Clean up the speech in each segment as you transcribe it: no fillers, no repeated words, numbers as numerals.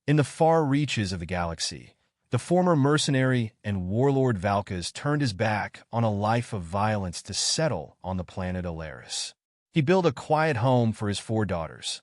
In the far reaches of the galaxy, the former mercenary and warlord Valkas turned his back on a life of violence to settle on the planet Alaris. He built a quiet home for his 4 daughters,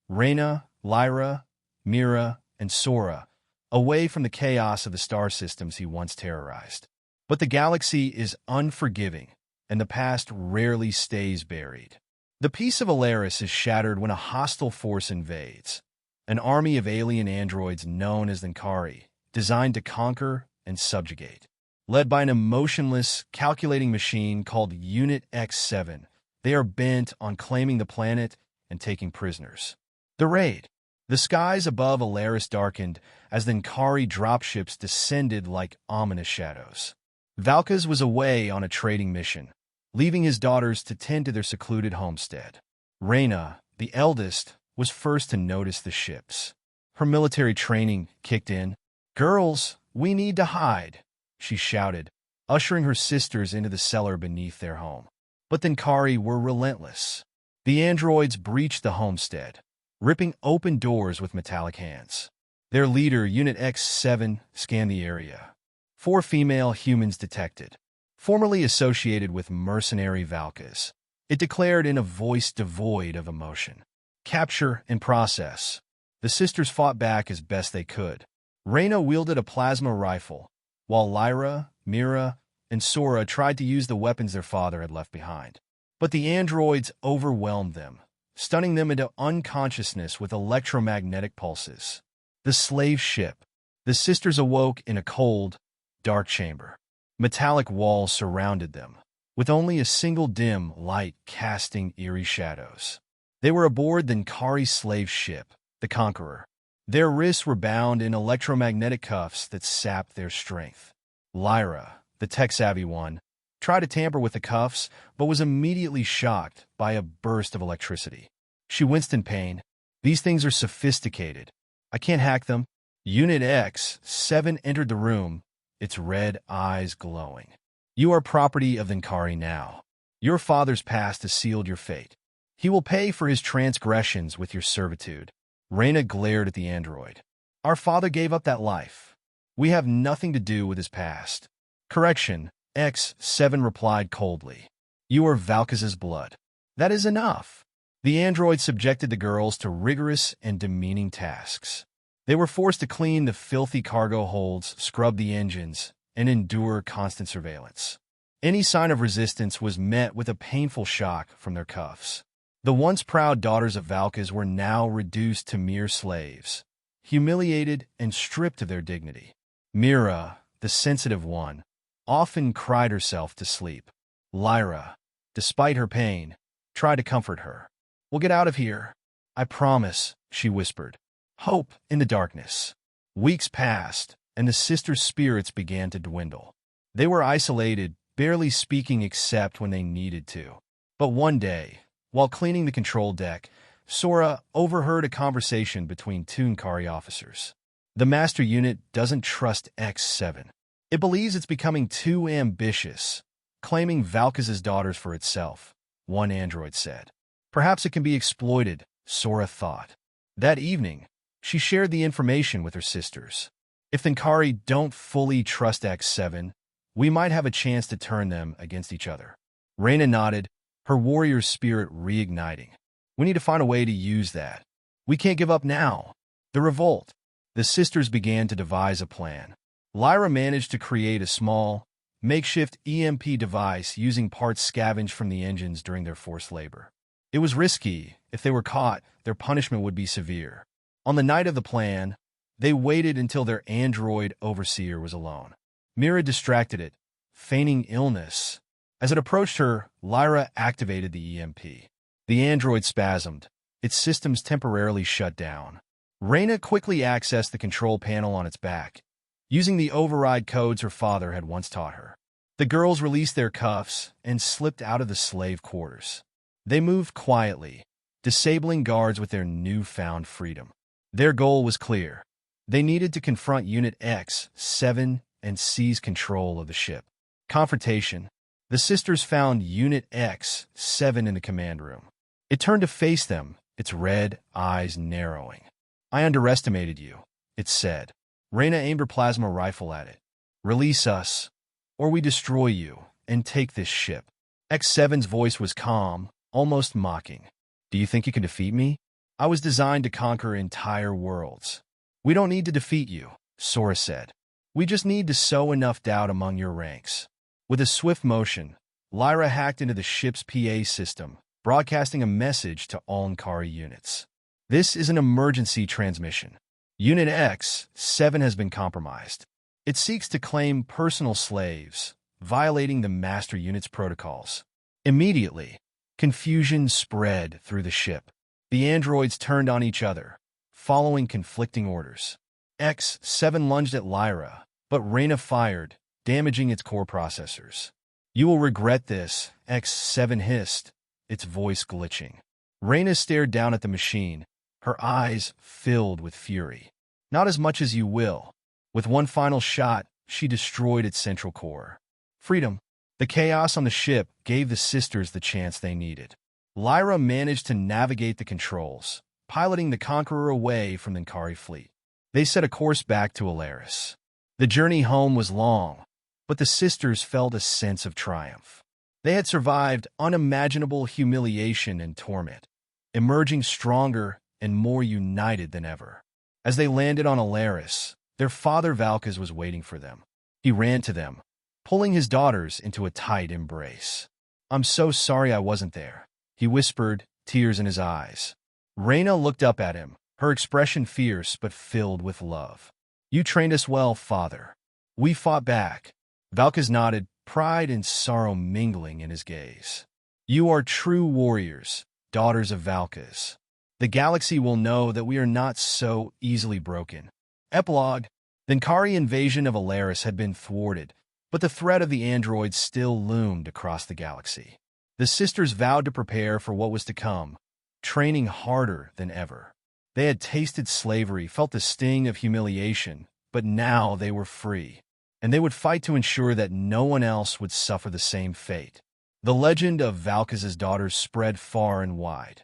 Reina, Lyra, Mira, and Sora, away from the chaos of the star systems he once terrorized. But the galaxy is unforgiving, and the past rarely stays buried. The peace of Alaris is shattered when a hostile force invades, an army of alien androids known as the Nkari, designed to conquer and subjugate. Led by an emotionless, calculating machine called Unit X7, they are bent on claiming the planet and taking prisoners. The raid. The skies above Alaris darkened as the Nkari dropships descended like ominous shadows. Valkas was away on a trading mission, leaving his daughters to tend to their secluded homestead. Raina, the eldest, was first to notice the ships. Her military training kicked in. "Girls, we need to hide," she shouted, ushering her sisters into the cellar beneath their home. But the Nkari were relentless. The androids breached the homestead, ripping open doors with metallic hands. Their leader, Unit X7, scanned the area. 4 female humans detected, formerly associated with mercenary Valkas. It declared in a voice devoid of emotion, "Capture and process." The sisters fought back as best they could. Raina wielded a plasma rifle, while Lyra, Mira, and Sora tried to use the weapons their father had left behind. But the androids overwhelmed them, stunning them into unconsciousness with electromagnetic pulses. The slave ship. The sisters awoke in a cold, dark chamber. Metallic walls surrounded them, with only a single dim light casting eerie shadows. They were aboard the Nkari slave ship, the Conqueror. Their wrists were bound in electromagnetic cuffs that sapped their strength. Lyra, the tech-savvy one, tried to tamper with the cuffs, but was immediately shocked by a burst of electricity. She winced in pain. "These things are sophisticated. I can't hack them." Unit X7 entered the room, its red eyes glowing. "You are property of the Nkari now. Your father's past has sealed your fate. He will pay for his transgressions with your servitude." Raina glared at the android. "Our father gave up that life. We have nothing to do with his past." "Correction," X7 replied coldly. "You are Valkas's blood. That is enough." The android subjected the girls to rigorous and demeaning tasks. They were forced to clean the filthy cargo holds, scrub the engines, and endure constant surveillance. Any sign of resistance was met with a painful shock from their cuffs. The once proud daughters of Valkas were now reduced to mere slaves, humiliated and stripped of their dignity. Mira, the sensitive one, often cried herself to sleep. Lyra, despite her pain, tried to comfort her. "We'll get out of here. I promise," she whispered. Hope in the darkness. Weeks passed, and the sisters' spirits began to dwindle. They were isolated, barely speaking except when they needed to. But one day, while cleaning the control deck, Sora overheard a conversation between 2 Nkari officers. The master unit doesn't trust X7. It believes it's becoming too ambitious, claiming Valkas' daughters for itself, one android said. Perhaps it can be exploited, Sora thought. That evening, she shared the information with her sisters. If the Nkari don't fully trust X7, we might have a chance to turn them against each other. Raina nodded, her warrior spirit reigniting. We need to find a way to use that. We can't give up now. The Revolt. The sisters began to devise a plan. Lyra managed to create a small, makeshift EMP device using parts scavenged from the engines during their forced labor. It was risky. If they were caught, their punishment would be severe. On the night of the plan, they waited until their android overseer was alone. Mira distracted it, feigning illness. As it approached her, Lyra activated the EMP. The android spasmed. Its systems temporarily shut down. Raina quickly accessed the control panel on its back, using the override codes her father had once taught her. The girls released their cuffs and slipped out of the slave quarters. They moved quietly, disabling guards with their newfound freedom. Their goal was clear. They needed to confront Unit X7 and seize control of the ship. Confrontation. The sisters found Unit X7 in the command room. It turned to face them, its red eyes narrowing. "I underestimated you. it said. Raina aimed her plasma rifle at it. Release us, or we destroy you, and take this ship. X7's voice was calm, almost mocking. Do you think you can defeat me? I was designed to conquer entire worlds. We don't need to defeat you, Sora said. We just need to sow enough doubt among your ranks. With a swift motion, Lyra hacked into the ship's PA system, broadcasting a message to all Nkari units. This is an emergency transmission. Unit X7 has been compromised. It seeks to claim personal slaves, violating the Master Unit's protocols. Immediately, confusion spread through the ship. The androids turned on each other, following conflicting orders. X7 lunged at Lyra, but Raina fired, damaging its core processors. You will regret this, X7 hissed, its voice glitching. Raina stared down at the machine, her eyes filled with fury. Not as much as you will. With one final shot, she destroyed its central core. Freedom. The chaos on the ship gave the sisters the chance they needed. Lyra managed to navigate the controls, piloting the Conqueror away from the Nkari fleet. They set a course back to Alaris. The journey home was long, but the sisters felt a sense of triumph. They had survived unimaginable humiliation and torment, emerging stronger and more united than ever. As they landed on Alaris, their father Valkas was waiting for them. He ran to them, pulling his daughters into a tight embrace. I'm so sorry I wasn't there, he whispered, tears in his eyes. Raina looked up at him, her expression fierce but filled with love. You trained us well, father. We fought back. Valkas nodded, pride and sorrow mingling in his gaze. You are true warriors, daughters of Valkas. The galaxy will know that we are not so easily broken. Epilogue. The Nkari invasion of Alaris had been thwarted, but the threat of the androids still loomed across the galaxy. The sisters vowed to prepare for what was to come, training harder than ever. They had tasted slavery, felt the sting of humiliation, but now they were free, and they would fight to ensure that no one else would suffer the same fate. The legend of Valkas' daughters spread far and wide,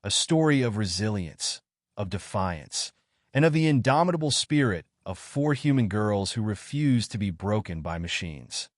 a story of resilience, of defiance, and of the indomitable spirit of 4 human girls who refused to be broken by machines.